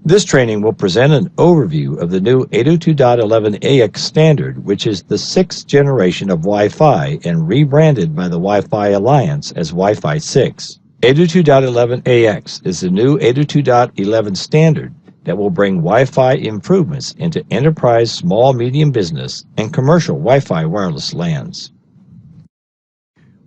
This training will present an overview of the new 802.11ax standard, which is the 6th generation of Wi-Fi and rebranded by the Wi-Fi Alliance as Wi-Fi 6. 802.11ax is the new 802.11 standard that will bring Wi-Fi improvements into enterprise, small, medium business, and commercial Wi-Fi wireless LANs.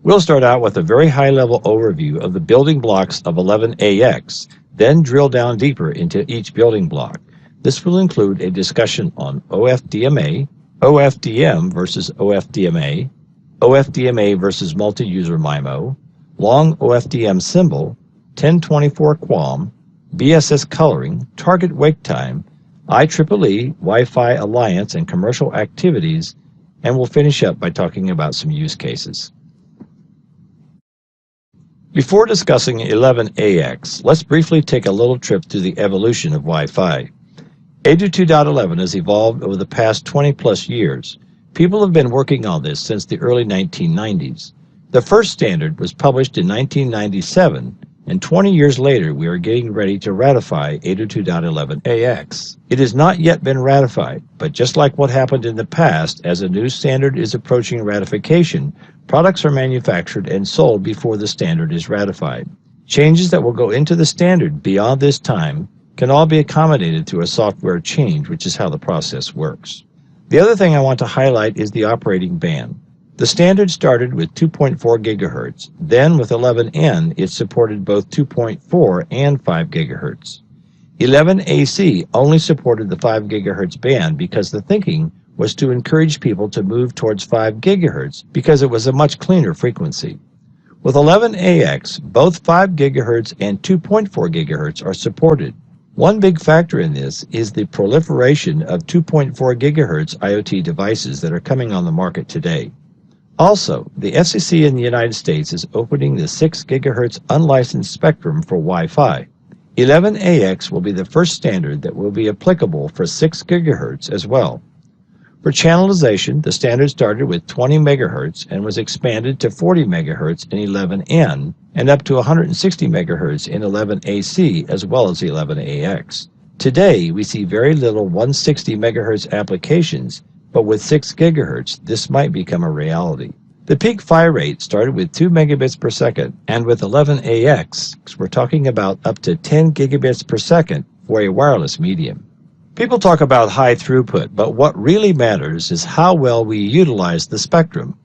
We'll start out with a very high-level overview of the building blocks of 11ax, then drill down deeper into each building block. This will include a discussion on Ofdma, OFDM versus Ofdma, Ofdma versus multi-user MIMO, long OFDM symbol, 1024 QAM, BSS coloring, target wake time, IEEE, Wi-Fi Alliance, and commercial activities, and we'll finish up by talking about some use cases. Before discussing 11ax, let's briefly take a little trip through the evolution of Wi-Fi. 802.11 has evolved over the past 20-plus years. People have been working on this since the early 1990s. The first standard was published in 1997, and 20 years later we are getting ready to ratify 802.11ax. It has not yet been ratified, but just like what happened in the past, as a new standard is approaching ratification, products are manufactured and sold before the standard is ratified. Changes that will go into the standard beyond this time can all be accommodated through a software change, which is how the process works. The other thing I want to highlight is the operating band. The standard started with 2.4 gigahertz. Then with 11n, it supported both 2.4 and 5 gigahertz. 11ac only supported the 5 gigahertz band because the thinking was to encourage people to move towards 5 gigahertz because it was a much cleaner frequency. With 11ax, both 5 gigahertz and 2.4 gigahertz are supported. One big factor in this is the proliferation of 2.4 gigahertz IoT devices that are coming on the market today. Also, the FCC in the United States is opening the 6 gigahertz unlicensed spectrum for Wi-Fi. 11ax will be the first standard that will be applicable for 6 gigahertz as well. For channelization, the standard started with 20 megahertz and was expanded to 40 megahertz in 11n and up to 160 megahertz in 11ac as well as 11ax. Today, we see very little 160 megahertz applications, but with 6 gigahertz, this might become a reality. The peak PHY rate started with 2 megabits per second, and with 11ax, we're talking about up to 10 gigabits per second for a wireless medium. People talk about high throughput, but what really matters is how well we utilize the spectrum.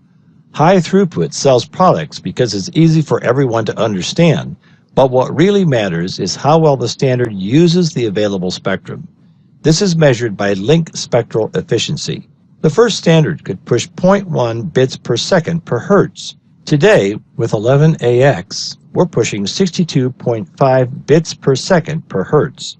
High throughput sells products because it's easy for everyone to understand, but what really matters is how well the standard uses the available spectrum. This is measured by link spectral efficiency. The first standard could push 0.1 bits per second per hertz. Today, with 11ax, we're pushing 62.5 bits per second per hertz.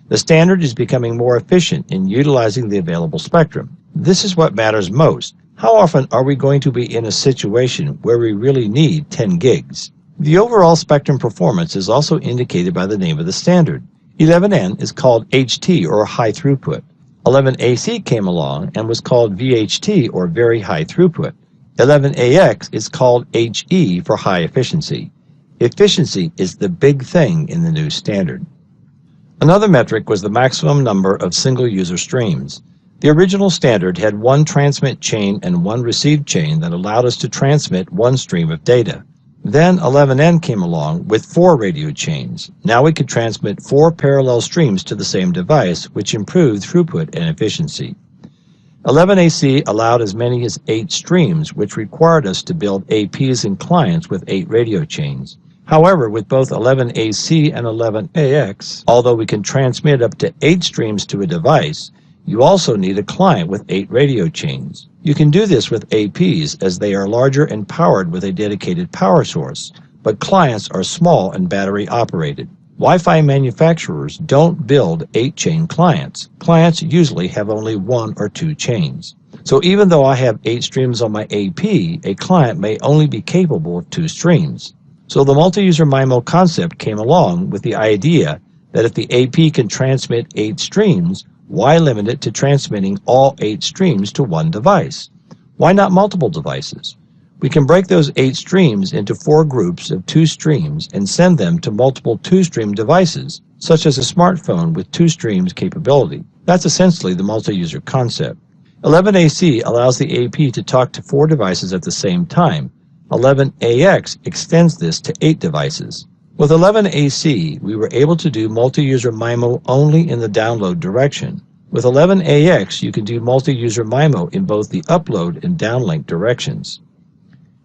The standard is becoming more efficient in utilizing the available spectrum. This is what matters most. How often are we going to be in a situation where we really need 10 gigs? The overall spectrum performance is also indicated by the name of the standard. 11n is called HT, or high throughput. 11ac came along and was called VHT, or very high throughput. 11ax is called HE for high efficiency. Efficiency is the big thing in the new standard. Another metric was the maximum number of single-user streams. The original standard had one transmit chain and one receive chain that allowed us to transmit one stream of data. Then 11n came along with 4 radio chains. Now we could transmit 4 parallel streams to the same device, which improved throughput and efficiency. 11ac allowed as many as 8 streams, which required us to build APs and clients with 8 radio chains. However, with both 11ac and 11ax, although we can transmit up to 8 streams to a device, you also need a client with 8 radio chains. You can do this with APs as they are larger and powered with a dedicated power source, but clients are small and battery operated. Wi-Fi manufacturers don't build 8-chain clients. Clients usually have only 1 or 2 chains. So even though I have 8 streams on my AP, a client may only be capable of 2 streams. So the multi-user MIMO concept came along with the idea that if the AP can transmit 8 streams, why limit it to transmitting all 8 streams to one device? Why not multiple devices? We can break those 8 streams into 4 groups of 2 streams and send them to multiple 2-stream devices, such as a smartphone with 2 streams capability. That's essentially the multi-user concept. 11AC allows the AP to talk to 4 devices at the same time. 11AX extends this to 8 devices. With 11AC, we were able to do multi-user MIMO only in the download direction. With 11AX, you can do multi-user MIMO in both the upload and downlink directions.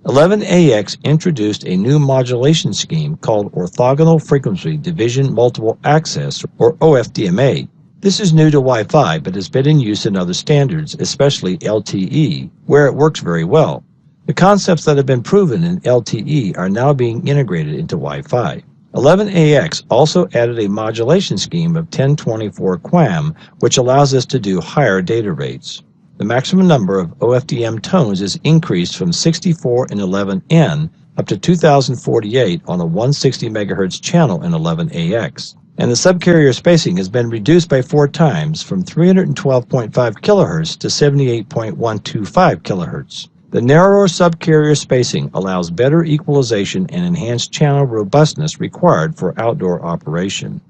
11AX introduced a new modulation scheme called Orthogonal Frequency Division Multiple Access, or OFDMA. This is new to Wi-Fi, but has been in use in other standards, especially LTE, where it works very well. The concepts that have been proven in LTE are now being integrated into Wi-Fi. 11AX also added a modulation scheme of 1024 QAM, which allows us to do higher data rates. The maximum number of OFDM tones is increased from 64 in 11N up to 2048 on a 160 MHz channel in 11AX. And the subcarrier spacing has been reduced by 4 times from 312.5 kHz to 78.125 kHz. The narrower subcarrier spacing allows better equalization and enhanced channel robustness required for outdoor operation.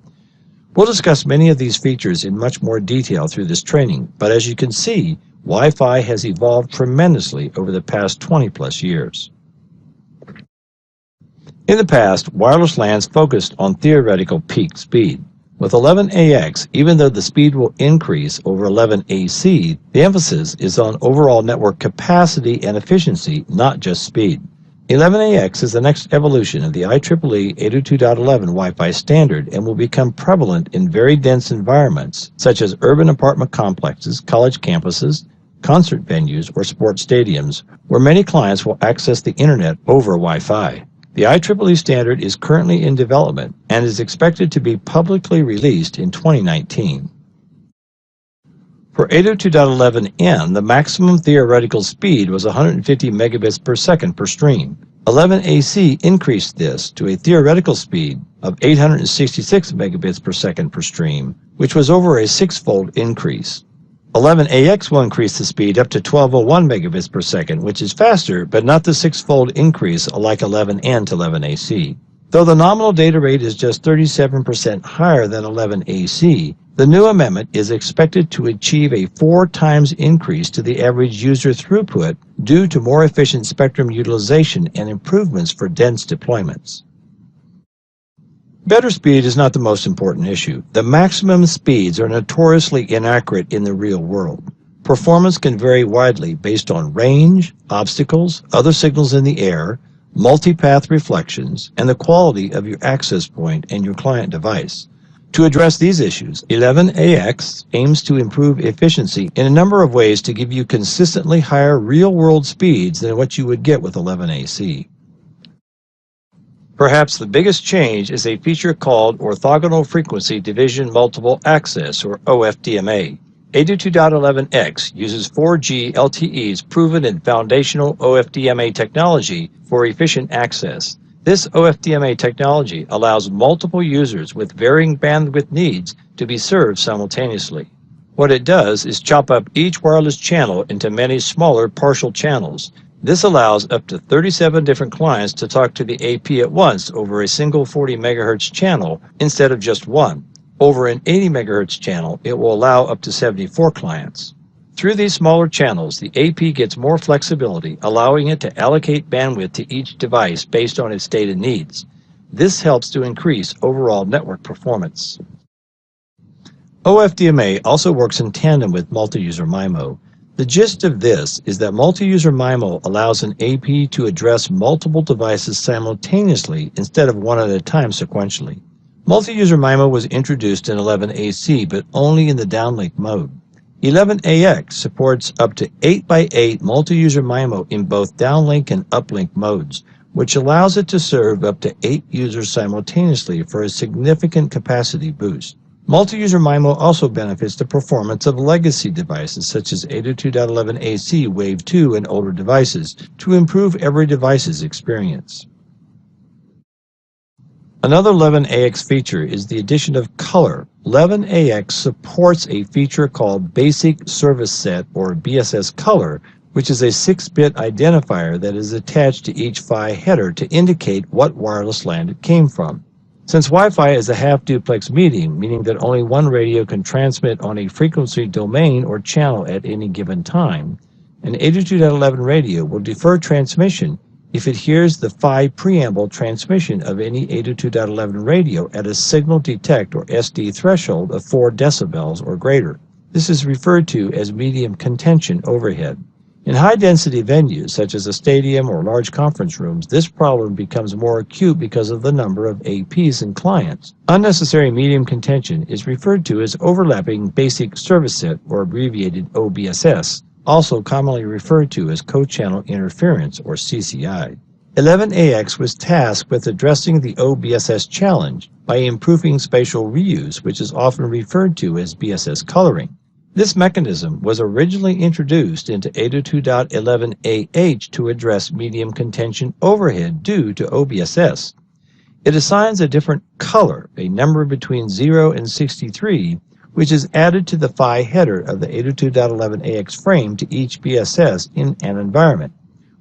We'll discuss many of these features in much more detail through this training, but as you can see, Wi-Fi has evolved tremendously over the past 20+ years. In the past, wireless LANs focused on theoretical peak speed. With 11AX, even though the speed will increase over 11AC, the emphasis is on overall network capacity and efficiency, not just speed. 11AX is the next evolution of the IEEE 802.11 Wi-Fi standard and will become prevalent in very dense environments, such as urban apartment complexes, college campuses, concert venues, or sports stadiums, where many clients will access the Internet over Wi-Fi. The IEEE standard is currently in development and is expected to be publicly released in 2019. For 802.11n, the maximum theoretical speed was 150 megabits per second per stream. 11AC increased this to a theoretical speed of 866 megabits per second per stream, which was over a 6-fold increase. 11AX will increase the speed up to 1201 megabits per second, which is faster, but not the 6-fold increase like 11N to 11AC. Though the nominal data rate is just 37% higher than 11AC, the new amendment is expected to achieve a 4 times increase to the average user throughput due to more efficient spectrum utilization and improvements for dense deployments. Better speed is not the most important issue. The maximum speeds are notoriously inaccurate in the real world. Performance can vary widely based on range, obstacles, other signals in the air, multipath reflections, and the quality of your access point and your client device. To address these issues, 11AX aims to improve efficiency in a number of ways to give you consistently higher real-world speeds than what you would get with 11AC. Perhaps the biggest change is a feature called Orthogonal Frequency Division Multiple Access, or OFDMA. 802.11x uses 4G LTE's proven and foundational OFDMA technology for efficient access. This OFDMA technology allows multiple users with varying bandwidth needs to be served simultaneously. What it does is chop up each wireless channel into many smaller partial channels. This allows up to 37 different clients to talk to the AP at once over a single 40 MHz channel instead of just one. Over an 80 MHz channel, it will allow up to 74 clients. Through these smaller channels, the AP gets more flexibility, allowing it to allocate bandwidth to each device based on its data needs. This helps to increase overall network performance. OFDMA also works in tandem with multi-user MIMO. The gist of this is that multi-user MIMO allows an AP to address multiple devices simultaneously instead of one at a time sequentially. Multi-user MIMO was introduced in 11AC, but only in the downlink mode. 11AX supports up to 8x8 multi-user MIMO in both downlink and uplink modes, which allows it to serve up to 8 users simultaneously for a significant capacity boost. Multi-user MIMO also benefits the performance of legacy devices such as 802.11ac Wave 2 and older devices to improve every device's experience. Another 11AX feature is the addition of color. 11AX supports a feature called Basic Service Set, or BSS color, which is a 6-bit identifier that is attached to each PHY header to indicate what wireless LAN it came from. Since Wi-Fi is a half-duplex medium, meaning that only one radio can transmit on a frequency domain or channel at any given time, an 802.11 radio will defer transmission if it hears the PHY preamble transmission of any 802.11 radio at a signal detect or SD threshold of 4 decibels or greater. This is referred to as medium contention overhead. In high-density venues, such as a stadium or large conference rooms, this problem becomes more acute because of the number of APs and clients. Unnecessary medium contention is referred to as overlapping basic service set, or abbreviated OBSS, also commonly referred to as co-channel interference, or CCI. 11AX was tasked with addressing the OBSS challenge by improving spatial reuse, which is often referred to as BSS coloring. This mechanism was originally introduced into 802.11AH to address medium contention overhead due to OBSS. It assigns a different color, a number between 0 and 63, which is added to the PHY header of the 802.11ax frame to each BSS in an environment.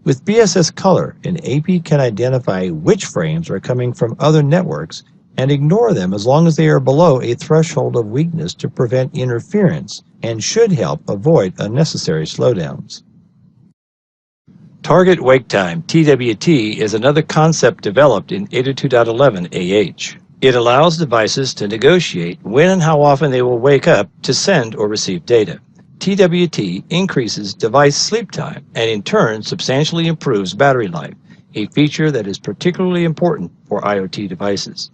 With BSS color, an AP can identify which frames are coming from other networks and ignore them as long as they are below a threshold of weakness to prevent interference and should help avoid unnecessary slowdowns. Target Wake Time, TWT, is another concept developed in 802.11AH. It allows devices to negotiate when and how often they will wake up to send or receive data. TWT increases device sleep time and in turn substantially improves battery life, a feature that is particularly important for IoT devices.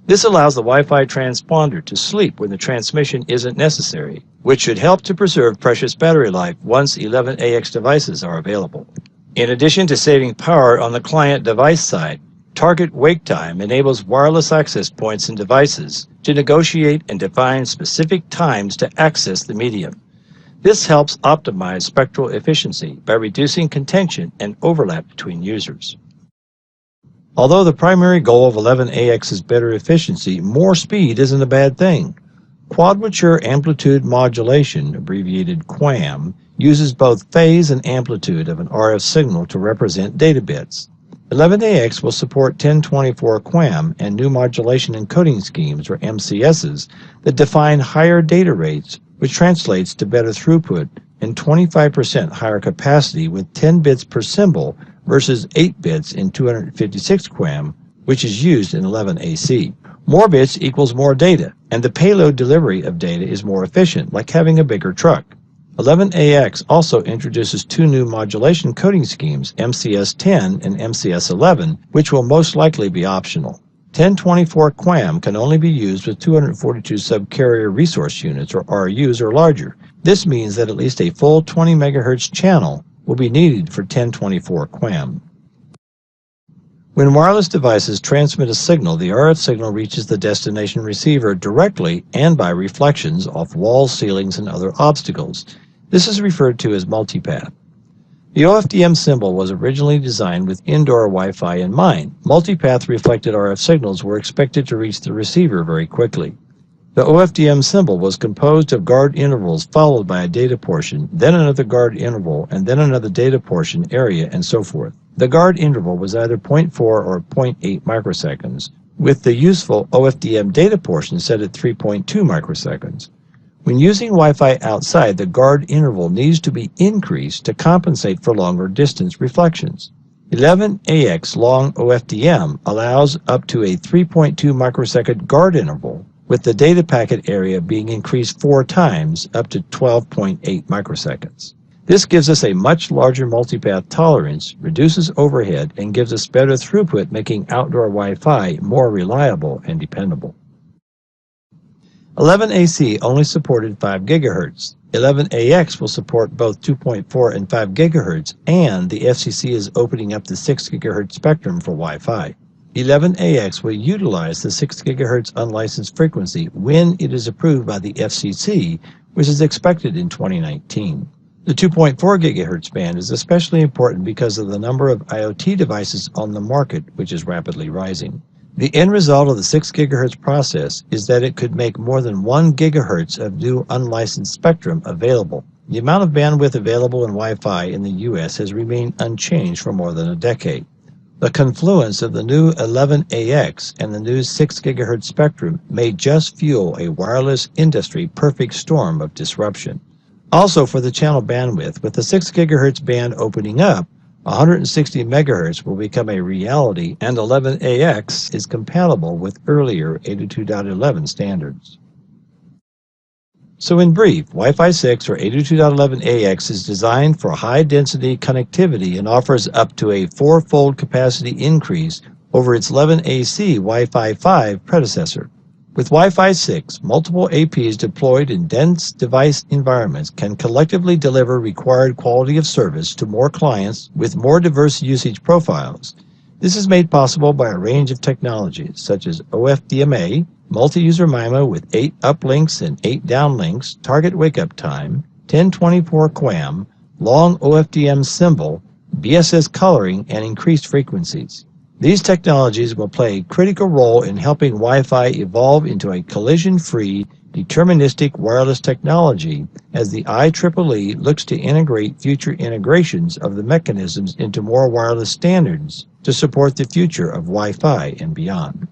This allows the Wi-Fi transponder to sleep when the transmission isn't necessary, which should help to preserve precious battery life once 11AX devices are available. In addition to saving power on the client device side, Target Wake Time enables wireless access points and devices to negotiate and define specific times to access the medium. This helps optimize spectral efficiency by reducing contention and overlap between users. Although the primary goal of 11AX is better efficiency, more speed isn't a bad thing. Quadrature amplitude modulation, abbreviated QAM, uses both phase and amplitude of an RF signal to represent data bits. 11AX will support 1024 QAM and new modulation encoding schemes, or MCSs, that define higher data rates, which translates to better throughput and 25% higher capacity with 10 bits per symbol versus 8 bits in 256 QAM, which is used in 11AC. More bits equals more data, and the payload delivery of data is more efficient, like having a bigger truck. 11AX also introduces 2 new modulation coding schemes, MCS10 and MCS11, which will most likely be optional. 1024 QAM can only be used with 242 subcarrier resource units, or RUs, or larger. This means that at least a full 20 MHz channel will be needed for 1024 QAM. When wireless devices transmit a signal, the RF signal reaches the destination receiver directly and by reflections off walls, ceilings, and other obstacles. This is referred to as multipath. The Ofdma symbol was originally designed with indoor Wi-Fi in mind. Multipath reflected RF signals were expected to reach the receiver very quickly. The Ofdma symbol was composed of guard intervals followed by a data portion, then another guard interval, and then another data portion area, and so forth. The guard interval was either 0.4 or 0.8 microseconds, with the useful Ofdma data portion set at 3.2 microseconds. When using Wi-Fi outside, the guard interval needs to be increased to compensate for longer distance reflections. 11AX long Ofdm allows up to a 3.2 microsecond guard interval, with the data packet area being increased 4 times up to 12.8 microseconds. This gives us a much larger multipath tolerance, reduces overhead, and gives us better throughput, making outdoor Wi-Fi more reliable and dependable. 11AC only supported 5 GHz. 11AX will support both 2.4 and 5 GHz, and the FCC is opening up the 6 GHz spectrum for Wi-Fi. 11AX will utilize the 6 GHz unlicensed frequency when it is approved by the FCC, which is expected in 2019. The 2.4 GHz band is especially important because of the number of IoT devices on the market, which is rapidly rising. The end result of the 6 GHz process is that it could make more than 1 GHz of new unlicensed spectrum available. The amount of bandwidth available in Wi-Fi in the U.S. has remained unchanged for more than a decade. The confluence of the new 11AX and the new 6 GHz spectrum may just fuel a wireless industry perfect storm of disruption. Also for the channel bandwidth, with the 6 GHz band opening up, 160 MHz will become a reality, and 11AX is compatible with earlier 802.11 standards. So in brief, Wi-Fi 6 or 802.11ax is designed for high-density connectivity and offers up to a 4-fold capacity increase over its 11AC Wi-Fi 5 predecessor. With Wi-Fi 6, multiple APs deployed in dense device environments can collectively deliver required quality of service to more clients with more diverse usage profiles. This is made possible by a range of technologies such as Ofdma, multi-user MIMO with 8 uplinks and 8 downlinks, target wake-up time, 1024 QAM, long OFDM symbol, BSS coloring, and increased frequencies. These technologies will play a critical role in helping Wi-Fi evolve into a collision-free, deterministic wireless technology as the IEEE looks to integrate future integrations of the mechanisms into more wireless standards to support the future of Wi-Fi and beyond.